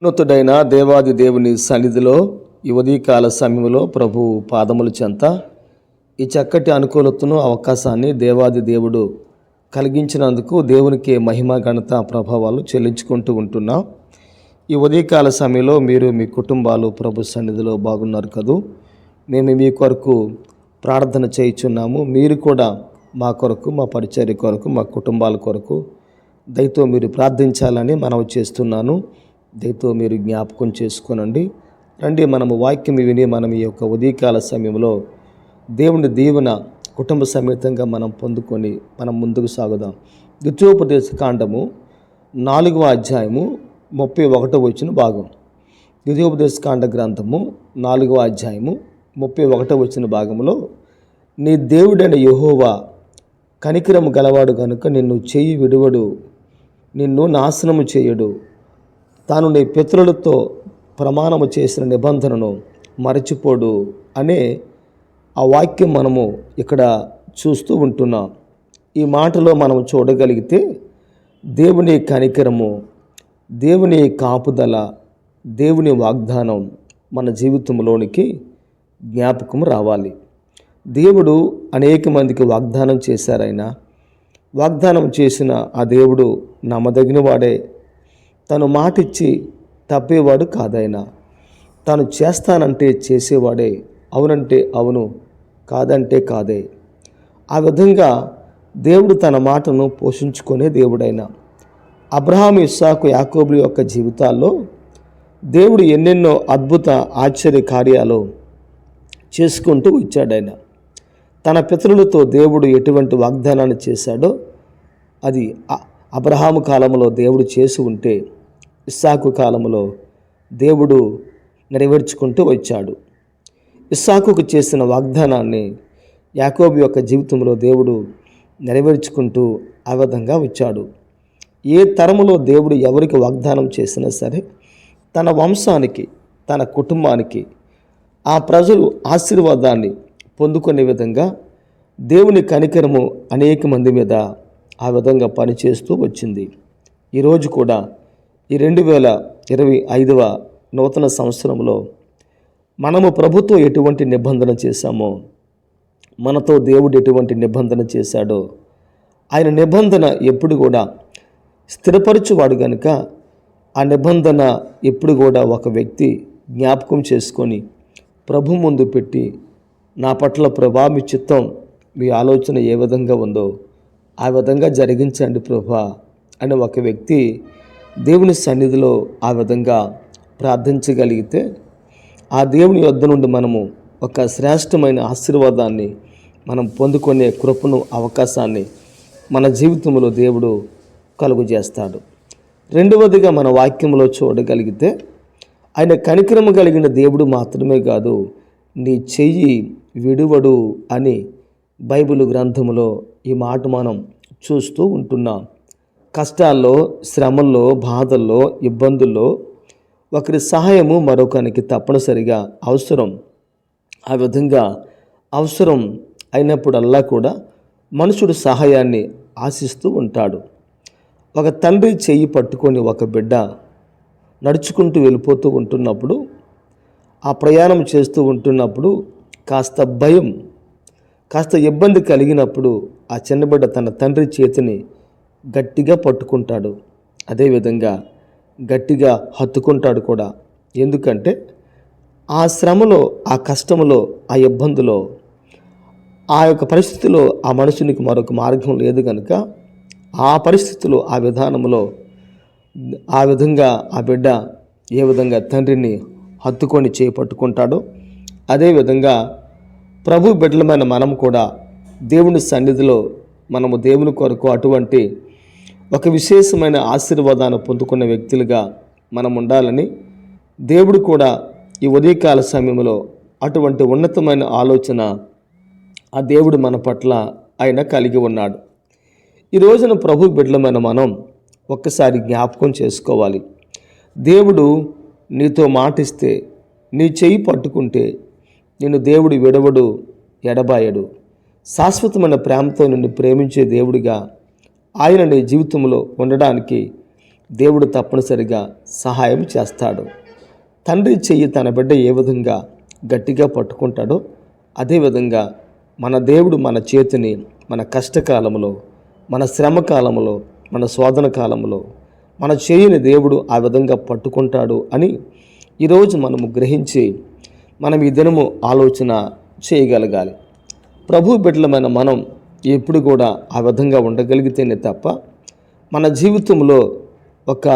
ఉన్నతుడైన దేవాది దేవుని సన్నిధిలో ఈ ఉదయకాల సమయంలో ప్రభు పాదముల చెంత ఈ చక్కటి అనుకూలతను అవకాశాన్ని దేవాది దేవుడు కలిగించినందుకు దేవునికి మహిమ ఘనత ప్రభావాలు చెల్లించుకుంటూ ఉంటున్నాం. ఈ ఉదయకాల సమయంలో మీరు మీ కుటుంబాలు ప్రభు సన్నిధిలో బాగున్నారు కదూ. మేము మీ కొరకు ప్రార్థన చేయుచున్నాము. మీరు కూడా మా కొరకు, మా పరిచర్య కొరకు, మా కుటుంబాల కొరకు దయతో మీరు ప్రార్థించాలని మనవి చేస్తున్నాను. దయతో మీరు జ్ఞాపకం చేసుకోనండి. రండి, మనము వాక్యం విని మనం ఈ యొక్క ఉదయకాల సమయంలో దేవుని దీవెన కుటుంబ సమేతంగా మనం పొందుకొని మనం ముందుకు సాగుదాం. ద్వితీయోపదేశ కాండము 4వ అధ్యాయము 31వ వచన భాగం. ద్వితీయోపదేశ కాండ గ్రంథము 4వ అధ్యాయము 31వ వచన భాగంలో, నీ దేవుడైన యెహోవా కనికరము గలవాడు గనుక నిన్ను చేయి విడువడు, నిన్ను నాశనము చేయడు, తాను నీ పితరులతో ప్రమాణము చేసిన నిబంధనను మరచిపోడు అనే ఆ వాక్యం మనము ఇక్కడ చూస్తూ ఉంటున్నాం. ఈ మాటలో మనం చూడగలిగితే దేవుని కనికరము, దేవుని కాపుదల, దేవుని వాగ్దానం మన జీవితంలోనికి జ్ఞాపకం రావాలి. దేవుడు అనేక మందికి వాగ్దానం చేశారైనా వాగ్దానం చేసిన ఆ దేవుడు నమ్మదగిన వాడే. తను మాటిచ్చి తప్పేవాడు కాదైనా. తాను చేస్తానంటే చేసేవాడే, అవునంటే అవును, కాదంటే కాదే. ఆ విధంగా దేవుడు తన మాటను పోషించుకునే దేవుడైన అబ్రహాము, ఇస్సాకు, యాకోబుల యొక్క జీవితాల్లో దేవుడు ఎన్నెన్నో అద్భుత ఆశ్చర్య కార్యాలు చేసుకుంటూ వచ్చాడైనా. తన పితరులతో దేవుడు ఎటువంటి వాగ్దానాన్ని చేశాడో అది అబ్రహాము కాలంలో దేవుడు చేసి ఉంటే ఇస్సాకు కాలంలో దేవుడు నెరవేర్చుకుంటూ వచ్చాడు. ఇస్సాకుకు చేసిన వాగ్దానాన్ని యాకోబు యొక్క జీవితంలో దేవుడు నెరవేర్చుకుంటూ ఆ విధంగా వచ్చాడు. ఏ తరములో దేవుడు ఎవరికి వాగ్దానం చేసినా సరే తన వంశానికి, తన కుటుంబానికి ఆ ప్రజలు ఆశీర్వాదాన్ని పొందుకునే విధంగా దేవుని కనికరము అనేక మంది మీద ఆ విధంగా పనిచేస్తూ వచ్చింది. ఈరోజు కూడా ఈ 2025వ నూతన సంవత్సరంలో మనము ప్రభుత్వం ఎటువంటి నిబంధన చేశామో, మనతో దేవుడు ఎటువంటి నిబంధన చేశాడో, ఆయన నిబంధన ఎప్పుడు కూడా స్థిరపరచువాడు కనుక ఆ నిబంధన ఎప్పుడు కూడా ఒక వ్యక్తి జ్ఞాపకం చేసుకొని ప్రభు ముందు పెట్టి, నా పట్ల ప్రభా మీ చిత్తం, మీ ఆలోచన ఏ విధంగా ఉందో ఆ విధంగా జరిగించండి ప్రభా అని ఒక వ్యక్తి దేవుని సన్నిధిలో ఆ విధంగా ప్రార్థించగలిగితే ఆ దేవుని యొద్ద నుండి మనము ఒక శ్రేష్టమైన ఆశీర్వాదాన్ని మనం పొందుకునే కృపను, అవకాశాన్ని మన జీవితంలో దేవుడు కలుగు చేస్తాడు. రెండవదిగా మన వాక్యంలో చూడగలిగితే ఆయన కనికరము కలిగిన దేవుడు మాత్రమే కాదు, నీ చెయ్యి విడువడు అని బైబిల్ గ్రంథములో ఈ మాట మనం చూస్తూ ఉంటున్నాం. కష్టాల్లో, శ్రమల్లో, బాధల్లో, ఇబ్బందుల్లో ఒకరి సహాయము మరొకరికి తప్పనిసరిగా అవసరం. ఆ విధంగా అవసరం అయినప్పుడల్లా కూడా మనుషుడు సహాయాన్ని ఆశిస్తూ ఉంటాడు. ఒక తండ్రి చెయ్యి పట్టుకొని ఒక బిడ్డ నడుచుకుంటూ వెళ్ళిపోతూ ఉంటున్నప్పుడు, ఆ ప్రయాణం చేస్తూ ఉంటున్నప్పుడు కాస్త భయం, కాస్త ఇబ్బంది కలిగినప్పుడు ఆ చిన్నబిడ్డ తన తండ్రి చేతిని గట్టిగా పట్టుకుంటాడు. అదేవిధంగా గట్టిగా హత్తుకుంటాడు కూడా. ఎందుకంటే ఆ శ్రమలో, ఆ కష్టంలో, ఆ ఇబ్బందిలో, ఆ యొక్క పరిస్థితిలో ఆ మనుషునికి మరొక మార్గం లేదు కనుక ఆ పరిస్థితిలో, ఆ విధానంలో ఆ విధంగా ఆ బిడ్డ ఏ విధంగా తండ్రిని హత్తుకొని చేపట్టుకుంటాడో అదేవిధంగా ప్రభు బిడ్డలమైన మనం కూడా దేవుని సన్నిధిలో మనము దేవుని కొరకు అటువంటి ఒక విశేషమైన ఆశీర్వాదాన్ని పొందుకున్న వ్యక్తులుగా మనం ఉండాలని దేవుడు కూడా ఈ ఉదయకాల సమయంలో అటువంటి ఉన్నతమైన ఆలోచన ఆ దేవుడు మన పట్ల ఆయన కలిగి ఉన్నాడు. ఈ రోజున ప్రభు బిడ్డలమైన మనం ఒక్కసారి జ్ఞాపకం చేసుకోవాలి. దేవుడు నీతో మాటిస్తే, నీ చెయ్యి పట్టుకుంటే నిన్ను దేవుడు విడవడు, ఎడబాయడు. శాశ్వతమైన ప్రేమతో నిన్ను ప్రేమించే దేవుడిగా ఆయన నీ జీవితంలో ఉండడానికి దేవుడు తప్పనిసరిగా సహాయం చేస్తాడు. తండ్రి చెయ్యి తన బిడ్డ ఏ విధంగా గట్టిగా పట్టుకుంటాడో అదేవిధంగా మన దేవుడు మన చేతిని మన కష్టకాలంలో, మన శ్రమ కాలంలో, మన శోధన కాలంలో మన చేయిని దేవుడు ఆ విధంగా పట్టుకుంటాడు అని ఈరోజు మనము గ్రహించి మనం ఈ దినము ఆలోచన చేయగలగాలి. ప్రభు బిడ్డలమైన మనం ఎప్పుడు కూడా ఆ విధంగా ఉండగలిగితేనే తప్ప మన జీవితంలో ఒక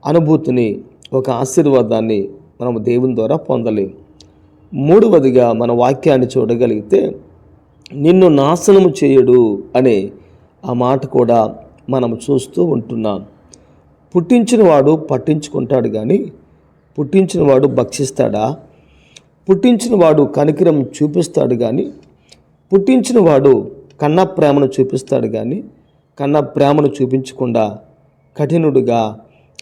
అనుభూతిని, ఒక ఆశీర్వాదాన్ని మనము దేవుని ద్వారా పొందలేము. మూడవదిగా మన వాక్యాన్ని చూడగలిగితే నిన్ను నాశనము చేయడు అనే ఆ మాట కూడా మనం చూస్తూ ఉంటున్నాం. పుట్టించినవాడు పట్టించుకుంటాడు కానీ పుట్టించినవాడు భక్షిస్తాడా? పుట్టించినవాడు కనికరం చూపిస్తాడు కానీ పుట్టించినవాడు కన్న ప్రేమను చూపిస్తాడు కానీ కన్న ప్రేమను చూపించకుండా కఠినుడుగా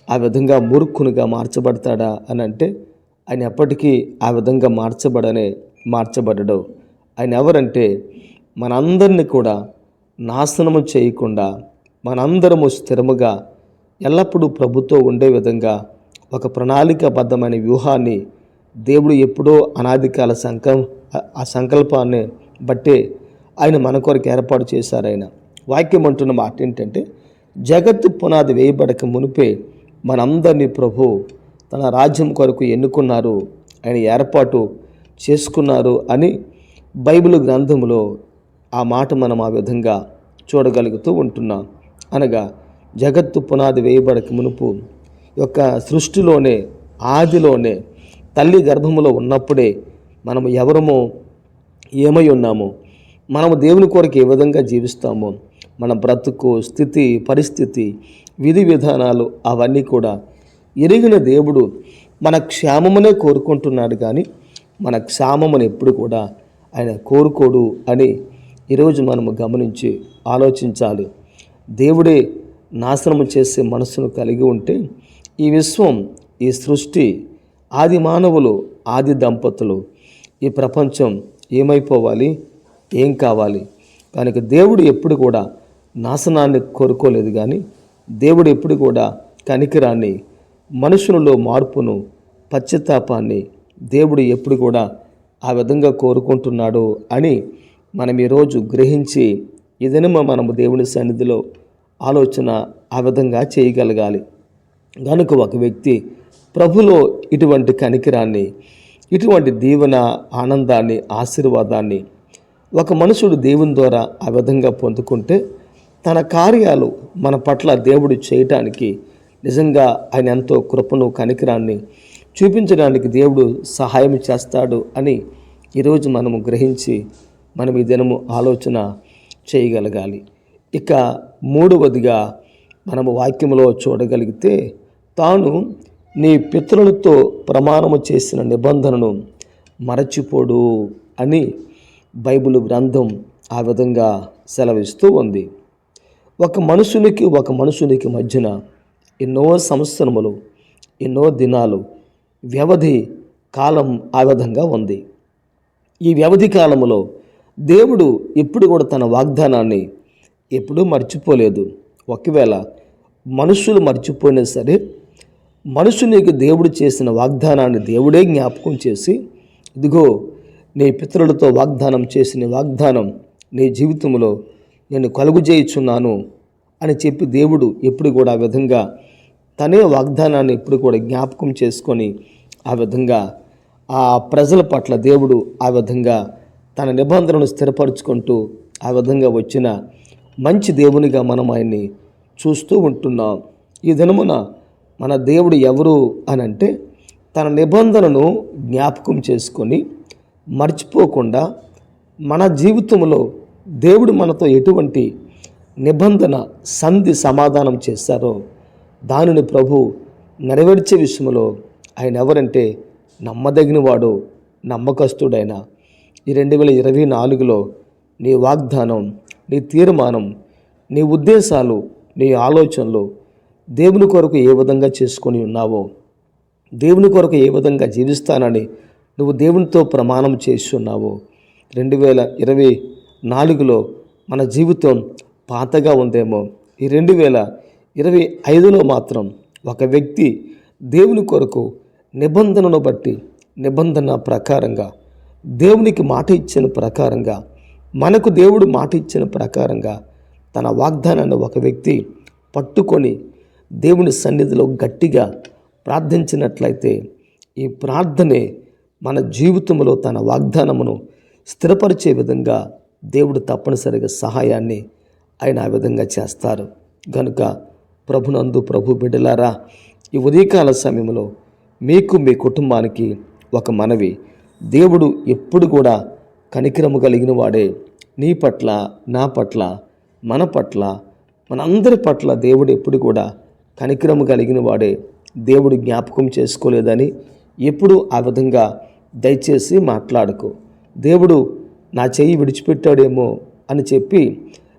ఆ విధంగా మూర్ఖునిగా మార్చబడతాడా అని అంటే ఆయన ఎప్పటికీ ఆ విధంగా మార్చబడడు. ఆయన ఎవరంటే మనందరినీ కూడా నాశనము చేయకుండా మనందరము స్థిరముగా ఎల్లప్పుడూ ప్రభుతో ఉండే విధంగా ఒక ప్రణాళికాబద్ధమైన వ్యూహాన్ని దేవుడు ఎప్పుడో అనాది కాల ఆ సంకల్పాన్ని బట్టే ఆయన మన కొరకు ఏర్పాటు చేశారు. ఆయన వాక్యం అంటున్న మాట ఏంటంటే జగత్తు పునాది వేయబడక మునిపే మనందరినీ ప్రభు తన రాజ్యం కొరకు ఎన్నుకున్నారు, ఆయన ఏర్పాటు చేసుకున్నారు అని బైబిల్ గ్రంథంలో ఆ మాట మనం ఆ విధంగా చూడగలుగుతూ ఉంటున్నాం. అనగా జగత్తు పునాది వేయబడక మునుపు యొక్క సృష్టిలోనే, ఆదిలోనే, తల్లి గర్భములో ఉన్నప్పుడే మనము ఎవరమో, ఏమై ఉన్నామో, మనము దేవుని కొరకు ఏ విధంగా జీవిస్తామో, మన బ్రతుకు స్థితి, పరిస్థితి, విధి విధానాలు అవన్నీ కూడా ఎరిగిన దేవుడు మన క్షేమమునే కోరుకుంటున్నాడు కానీ మన క్షేమమును ఎప్పుడు కూడా ఆయన కోరుకోడు అని ఈరోజు మనము గమనించి ఆలోచించాలి. దేవుడే నాశనము చేసే మనస్సును కలిగి ఉంటే ఈ విశ్వం, ఈ సృష్టి, ఆది మానవులు, ఆది దంపతులు, ఈ ప్రపంచం ఏమైపోవాలి, ఏం కావాలి? కనుక దేవుడు ఎప్పుడు కూడా నాశనాన్ని కోరుకోలేదు కానీ దేవుడు ఎప్పుడు కూడా కనికరాన్ని, మనుషులలో మార్పును, పశ్చాత్తాపాన్ని దేవుడు ఎప్పుడు కూడా ఆ విధంగా కోరుకుంటున్నాడు అని మనం ఈరోజు గ్రహించి ఏదైనా మనము దేవుని సన్నిధిలో ఆలోచన ఆ విధంగా చేయగలగాలి. కనుక ఒక వ్యక్తి ప్రభులో ఇటువంటి కనికరాన్ని, ఇటువంటి దీవెన, ఆనందాన్ని, ఆశీర్వాదాన్ని ఒక మనుషుడు దేవుని ద్వారా ఆ విధంగా పొందుకుంటే తన కార్యాలు మన పట్ల దేవుడు చేయటానికి నిజంగా ఆయన ఎంతో కృపను, కనికరాన్ని చూపించడానికి దేవుడు సహాయం చేస్తాడు అని ఈరోజు మనము గ్రహించి మనం ఈ దినము ఆలోచన చేయగలగాలి. ఇక మూడవదిగా మనము వాక్యంలో చూడగలిగితే తాను నీ పితరులతో ప్రమాణము చేసిన నిబంధనను మరచిపోడు అని బైబిల్ గ్రంథం ఆ విధంగా సెలవిస్తూ ఉంది. ఒక మనుషునికి మధ్యన ఎన్నో సంవత్సరములు, ఎన్నో దినాలు, వ్యవధి కాలం ఆ విధంగా ఉంది. ఈ వ్యవధి కాలంలో దేవుడు ఎప్పుడు కూడా తన వాగ్దానాన్ని ఎప్పుడూ మర్చిపోలేదు. ఒకవేళ మనుషులు మర్చిపోయినా సరే మనుషునికి దేవుడు చేసిన వాగ్దానాన్ని దేవుడే జ్ఞాపకం చేసి, ఇదిగో నీ పితరులతో వాగ్దానం చేసిన వాగ్దానం నీ జీవితంలో నేను కలుగు చేయుచున్నాను అని చెప్పి దేవుడు ఎప్పుడు కూడా ఆ విధంగా తనే వాగ్దానాన్ని ఎప్పుడు కూడా జ్ఞాపకం చేసుకొని ఆ విధంగా ఆ ప్రజల పట్ల దేవుడు ఆ విధంగా తన నిబంధనను స్థిరపరుచుకుంటూ ఆ విధంగా వచ్చిన మంచి దేవునిగా మనం ఆయన్ని చూస్తూ ఉంటున్నాం. ఈ దినమున మన దేవుడు ఎవరు అని అంటే తన నిబంధనను జ్ఞాపకం చేసుకొని మర్చిపోకుండా మన జీవితంలో దేవుడు మనతో ఎటువంటి నిబంధన, సంధి, సమాధానం చేశారో దానిని ప్రభు నెరవేర్చే విషయంలో ఆయన ఎవరంటే నమ్మదగినవాడు, నమ్మకస్తుడైన. ఈ 2024లో నీ వాగ్దానం, నీ తీర్మానం, నీ ఉద్దేశాలు, నీ ఆలోచనలు దేవుని కొరకు ఏ విధంగా చేసుకొని ఉన్నావో, దేవుని కొరకు ఏ విధంగా జీవిస్తానని నువ్వు దేవునితో ప్రమాణం చేసి ఉన్నావో, 2024లో మన జీవితం పాతగా ఉందేమో, ఈ 2025లో మాత్రం ఒక వ్యక్తి దేవుని కొరకు నిబంధనను బట్టి, నిబంధన ప్రకారంగా, దేవునికి మాట ఇచ్చిన ప్రకారంగా, మనకు దేవుడు మాట ఇచ్చిన ప్రకారంగా తన వాగ్దానాన్ని ఒక వ్యక్తి పట్టుకొని దేవుని సన్నిధిలో గట్టిగా ప్రార్థించినట్లయితే ఈ ప్రార్థనే మన జీవితంలో తన వాగ్దానమును స్థిరపరిచే విధంగా దేవుడు తప్పనిసరిగా సహాయాన్ని ఆయన ఆ విధంగా చేస్తారు. కనుక ప్రభునందు ప్రభు బిడ్డలారా, ఈ ఉదయకాల సమయంలో మీకు మీ కుటుంబానికి ఒక మనవి. దేవుడు ఎప్పుడు కూడా కనికరము కలిగిన వాడే. నీ పట్ల, నా పట్ల, మన పట్ల, మనందరి పట్ల దేవుడు ఎప్పుడు కూడా కనికరము కలిగిన వాడే. దేవుడు జ్ఞాపకం చేసుకోలేదని ఎప్పుడు ఆ విధంగా దయచేసి మాట్లాడుకో. దేవుడు నా చెయ్యి విడిచిపెట్టాడేమో అని చెప్పి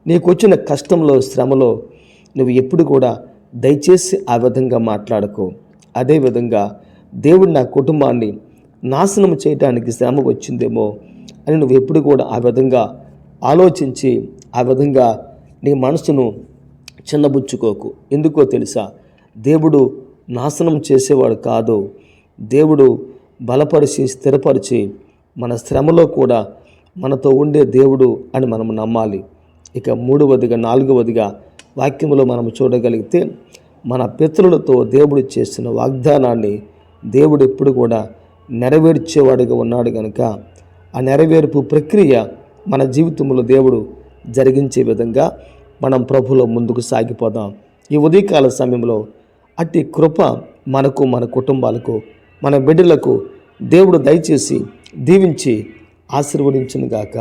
నీకు వచ్చిన కష్టంలో, శ్రమలో నువ్వు ఎప్పుడు కూడా దయచేసి ఆ విధంగా మాట్లాడుకో. అదేవిధంగా దేవుడు నా కుటుంబాన్ని నాశనం చేయడానికి శ్రమ వచ్చిందేమో అని నువ్వు ఎప్పుడు కూడా ఆ విధంగా ఆలోచించి ఆ విధంగా నీ మనసును చిన్నబుచ్చుకోకు. ఎందుకో తెలుసా? దేవుడు నాశనం చేసేవాడు కాదు. దేవుడు బలపరిచి, స్థిరపరిచి, మన శ్రమలో కూడా మనతో ఉండే దేవుడు అని మనం నమ్మాలి. ఇక 3వదిగా 4వదిగా వాక్యంలో మనం చూడగలిగితే, మన పితరులతో దేవుడు చేసిన వాగ్దానాన్ని దేవుడు ఎప్పుడు కూడా నెరవేర్చేవాడుగా ఉన్నాడు. కనుక ఆ నెరవేర్పు ప్రక్రియ మన జీవితంలో దేవుడు జరిగించే విధంగా మనం ప్రభులో ముందుకు సాగిపోదాం. ఈ ఉదయకాల సమయంలో అట్టి కృప మనకు, మన కుటుంబాలకు, మన బిడ్డలకు దేవుడు దయచేసి దీవించి ఆశీర్వదించును గాక.